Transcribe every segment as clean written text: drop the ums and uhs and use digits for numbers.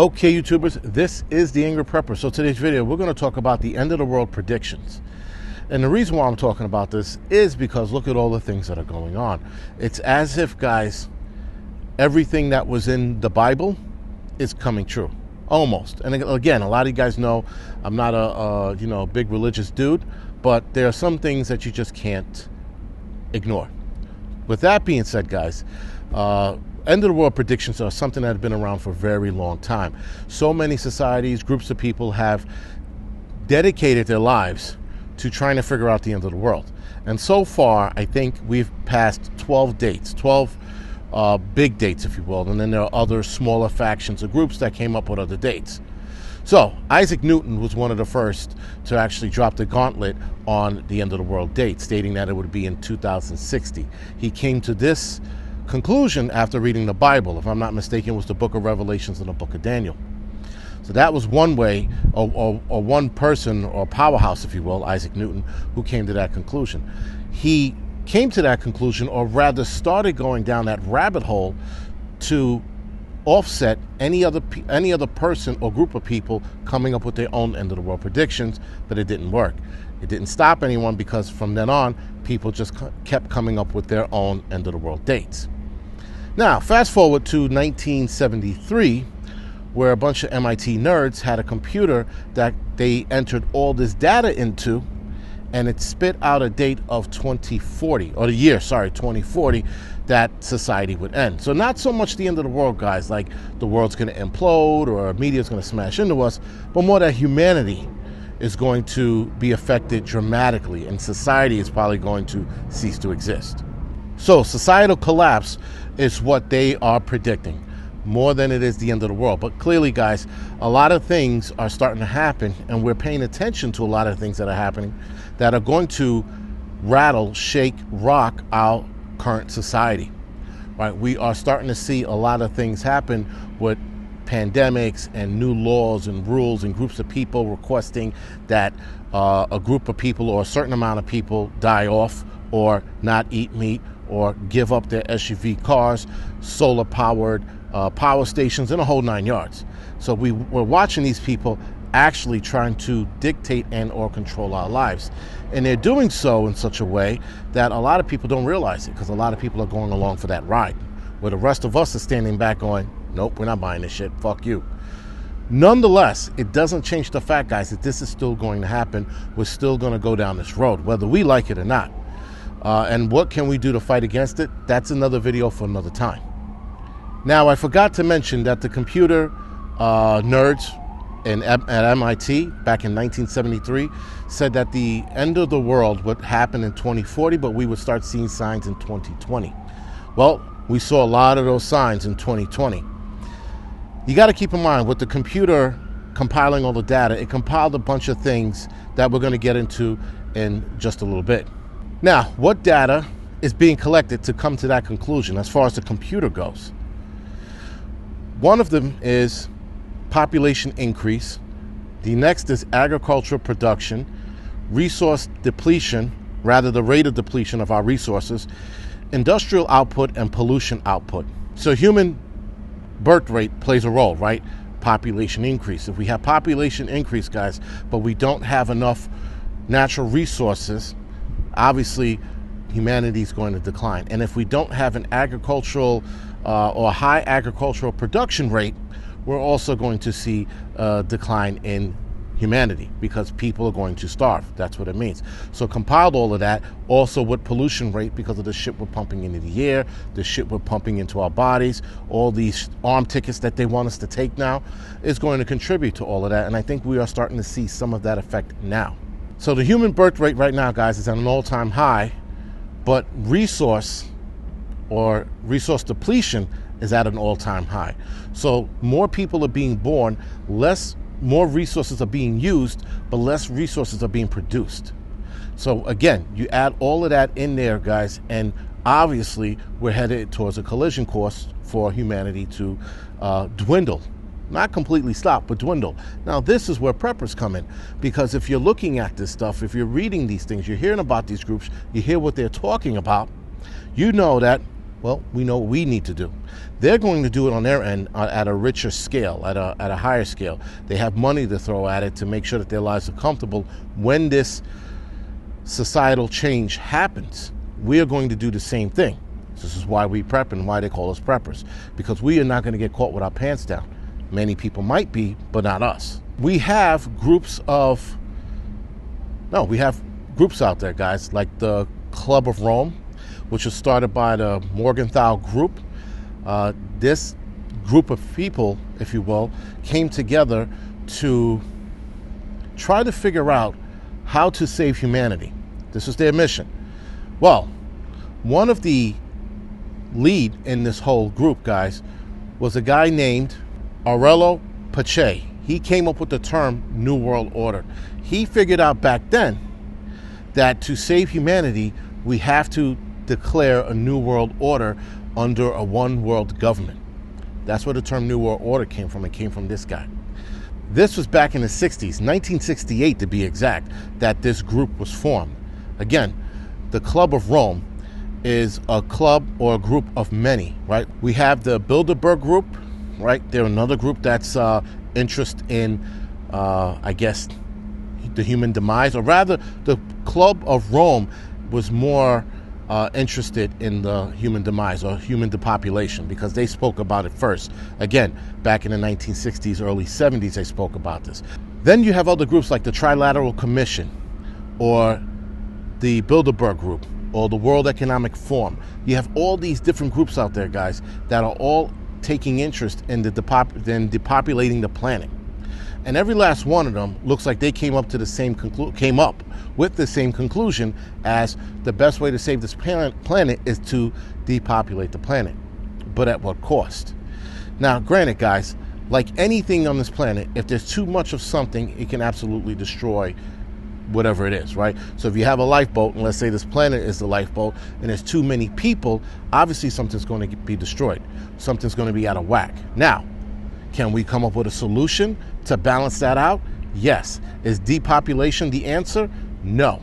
Okay, YouTubers, this is the Angryprepper. So today's video, we're going to talk about the end of the world predictions. And the reason why I'm talking about this is because look at all the things that are going on. It's as if, guys, everything that was in the Bible is coming true. Almost. And again, a lot of you guys know I'm not a big religious dude, but there are some things that you just can't ignore. With that being said, guys, end of the world predictions are something that have been around for a very long time. So many societies, groups of people have dedicated their lives to trying to figure out the end of the world. And so far, I think we've passed 12 dates, 12 big dates, if you will. And then there are other smaller factions or groups that came up with other dates. So Isaac Newton was one of the first to actually drop the gauntlet on the end of the world date, stating that it would be in 2060. He came to this conclusion after reading the Bible. If I'm not mistaken, it was the book of Revelations and the book of Daniel. So that was one way, or one person, or powerhouse, if you will, Isaac Newton, who came to that conclusion. He came to that conclusion, or rather started going down that rabbit hole to offset any other person or group of people coming up with their own end of the world predictions, but it didn't work. It didn't stop anyone, because from then on, people just kept coming up with their own end of the world dates. Now, fast forward to 1973, where a bunch of MIT nerds had a computer that they entered all this data into, and it spit out a date of 2040, or the year, 2040, that society would end. So not so much the end of the world, guys, like the world's going to implode or media's going to smash into us, but more that humanity is going to be affected dramatically, and society is probably going to cease to exist. So societal collapse is what they are predicting, more than it is the end of the world. But clearly, guys, a lot of things are starting to happen, and we're paying attention to a lot of things that are happening that are going to rattle, shake, rock our current society. Right? We are starting to see a lot of things happen with pandemics and new laws and rules and groups of people requesting that a group of people or a certain amount of people die off or not eat meat or give up their SUV cars, solar-powered power stations, and a whole 9 yards. So we're watching these people actually trying to dictate and or control our lives. And they're doing so in such a way that a lot of people don't realize it, because a lot of people are going along for that ride, where the rest of us are standing back going, nope, we're not buying this shit, fuck you. Nonetheless, it doesn't change the fact, guys, that this is still going to happen. We're still going to go down this road, whether we like it or not. And what can we do to fight against it? That's another video for another time. Now, I forgot to mention that the computer nerds at MIT back in 1973 said that the end of the world would happen in 2040, but we would start seeing signs in 2020. Well, we saw a lot of those signs in 2020. You got to keep in mind, with the computer compiling all the data, it compiled a bunch of things that we're going to get into in just a little bit. Now, what data is being collected to come to that conclusion as far as the computer goes? One of them is population increase. The next is agricultural production, resource depletion, rather the rate of depletion of our resources, industrial output, and pollution output. So human birth rate plays a role, right? Population increase. If we have population increase, guys, but we don't have enough natural resources, obviously humanity is going to decline. And if we don't have an agricultural or high agricultural production rate, we're also going to see a decline in humanity, because people are going to starve. That's what it means. So compiled all of that, also with pollution rate, because of the shit we're pumping into the air, the shit we're pumping into our bodies, all these arm tickets that they want us to take now, is going to contribute to all of that. And I think we are starting to see some of that effect now. So the human birth rate right now, guys, is at an all-time high, but resource depletion is at an all-time high. So more people are being born, more resources are being used, but less resources are being produced. So again, you add all of that in there, guys, and obviously we're headed towards a collision course for humanity to dwindle. Not completely stop, but dwindle. Now, this is where preppers come in, because if you're looking at this stuff, if you're reading these things, you're hearing about these groups, you hear what they're talking about, you know that Well, we know what we need to do. They're going to do it on their end at a richer scale, at a higher scale. They have money to throw at it to make sure that their lives are comfortable when this societal change happens. We are going to do the same thing. This is why we prep and why they call us preppers, because we are not going to get caught with our pants down. Many people might be, but not us. We have groups out there, guys, like the Club of Rome, which was started by the Morgenthau Group. This group of people, if you will, came together to try to figure out how to save humanity. This was their mission. Well, one of the lead in this whole group, guys, was a guy named Aurelio Pache. He came up with the term New World Order. He figured out back then that to save humanity, we have to declare a new world order under a one world government. That's where the term New World Order came from. It came from this guy. This was back in the 60s, 1968 to be exact, that this group was formed. Again, the Club of Rome is a club or a group of many, right? We have the Bilderberg group, right? They're another group that's interested in, I guess, the human demise, or rather, the Club of Rome was more interested in the human demise or human depopulation, because they spoke about it first. Again, back in the 1960s, early 70s, they spoke about this. Then you have other groups like the Trilateral Commission, or the Bilderberg Group, or the World Economic Forum. You have all these different groups out there, guys, that are all taking interest in depopulating the planet. And every last one of them looks like they came up with the same conclusion as the best way to save this planet is to depopulate the planet. But at what cost? Now, granted, guys, like anything on this planet, if there's too much of something, it can absolutely destroy whatever it is, right? So if you have a lifeboat, and let's say this planet is the lifeboat, and there's too many people, obviously something's going to be destroyed. Something's going to be out of whack. Now, can we come up with a solution to balance that out? Yes. Is depopulation the answer? No.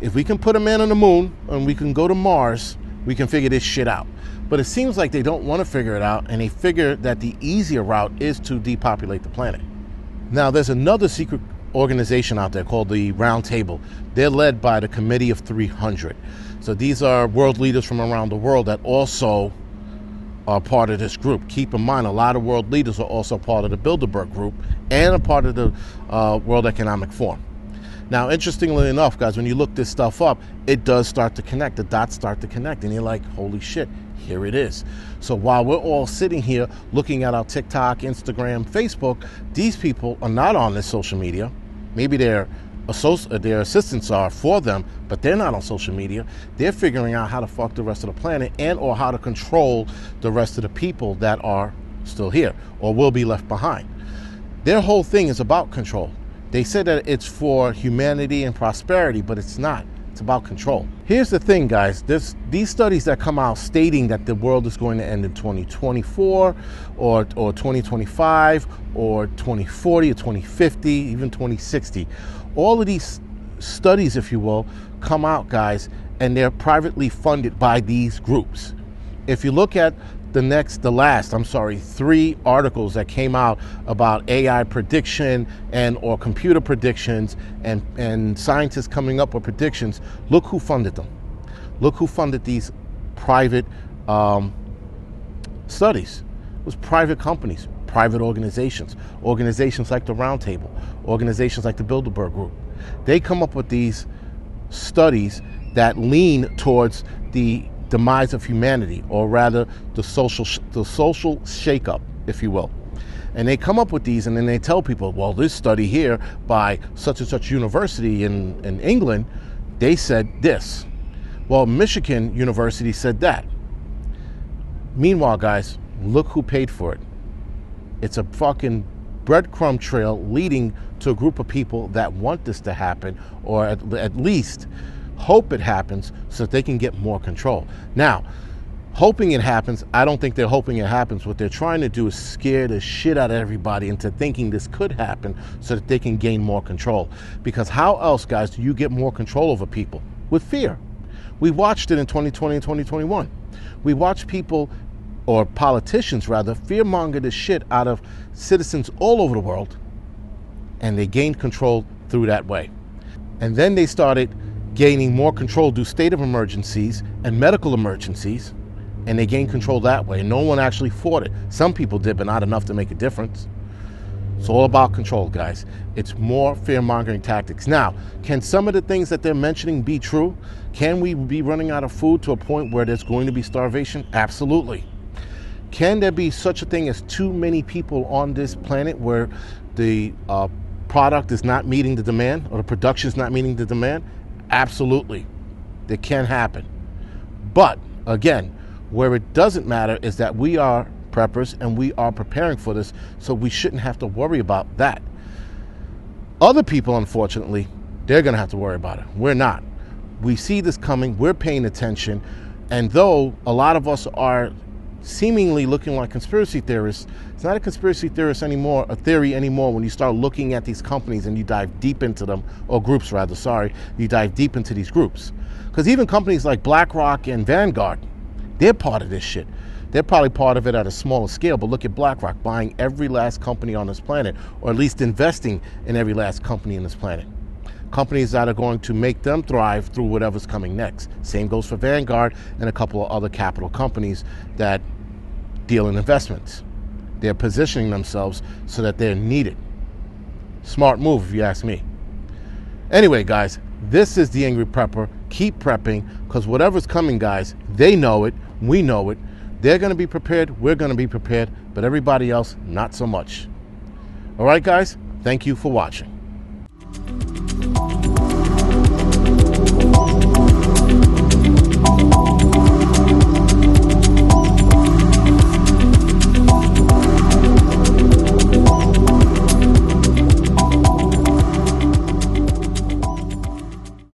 If we can put a man on the moon and we can go to Mars, we can figure this shit out. But it seems like they don't want to figure it out, and they figure that the easier route is to depopulate the planet. Now, there's another secret organization out there called the Round Table. They're led by the Committee of 300. So these are world leaders from around the world that also are part of this group. Keep in mind, a lot of world leaders are also part of the Bilderberg Group and a part of the World Economic Forum. Now, interestingly enough, guys, when you look this stuff up, it does start to connect. The dots start to connect, and you're like, holy shit, here it is. So while we're all sitting here looking at our TikTok, Instagram, Facebook, these people are not on this social media. Maybe their assistants are for them, but they're not on social media. They're figuring out how to fuck the rest of the planet and or how to control the rest of the people that are still here or will be left behind. Their whole thing is about control. They said that it's for humanity and prosperity, but it's not. It's about control. Here's the thing, guys. These studies that come out stating that the world is going to end in 2024 or 2025 or 2040 or 2050, even 2060. All of these studies, if you will, come out, guys, and they're privately funded by these groups. If you look at the last 3 articles that came out about AI prediction or computer predictions and scientists coming up with predictions, look who funded them. Look who funded these private studies. It was private companies, private organizations like the Round Table, organizations like the Bilderberg Group. They come up with these studies that lean towards the demise of humanity, or rather the social shakeup, if you will. And they come up with these, and then they tell people, well, this study here by such and such university in England, they said this. Well, Michigan University said that. Meanwhile, guys, look who paid for it. It's a fucking breadcrumb trail leading to a group of people that want this to happen, or at least hope it happens so that they can get more control. Now, hoping it happens, I don't think they're hoping it happens. What they're trying to do is scare the shit out of everybody into thinking this could happen so that they can gain more control. Because how else, guys, do you get more control over people? With fear. We watched it in 2020 and 2021. We watch people, or politicians rather, fearmonger the shit out of citizens all over the world, and they gained control through that way. And then they started gaining more control due state of emergencies and medical emergencies, and they gained control that way. No one actually fought it. Some people did, but not enough to make a difference. It's all about control, guys. It's more fear-mongering tactics. Now, can some of the things that they're mentioning be true? Can we be running out of food to a point where there's going to be starvation? Absolutely. Can there be such a thing as too many people on this planet where the product is not meeting the demand, or the production is not meeting the demand? Absolutely. It can happen. But, again, where it doesn't matter is that we are preppers and we are preparing for this, so we shouldn't have to worry about that. Other people, unfortunately, they're going to have to worry about it. We're not. We see this coming. We're paying attention. And though a lot of us are seemingly looking like conspiracy theorists, it's not a conspiracy theorist anymore, a theory anymore, when you start looking at these companies and you dive deep into them, or groups rather, sorry, you dive deep into these groups. Because even companies like BlackRock and Vanguard, they're part of this shit. They're probably part of it at a smaller scale, but look at BlackRock buying every last company on this planet, or at least investing in every last company on this planet. Companies that are going to make them thrive through whatever's coming next. Same goes for Vanguard and a couple of other capital companies that deal in investments. They're positioning themselves so that they're needed. Smart move, if you ask me. Anyway, guys, this is the Angry Prepper. Keep prepping, because whatever's coming, guys, they know it, we know it. They're going to be prepared, we're going to be prepared, but everybody else, not so much. All right, guys, thank you for watching.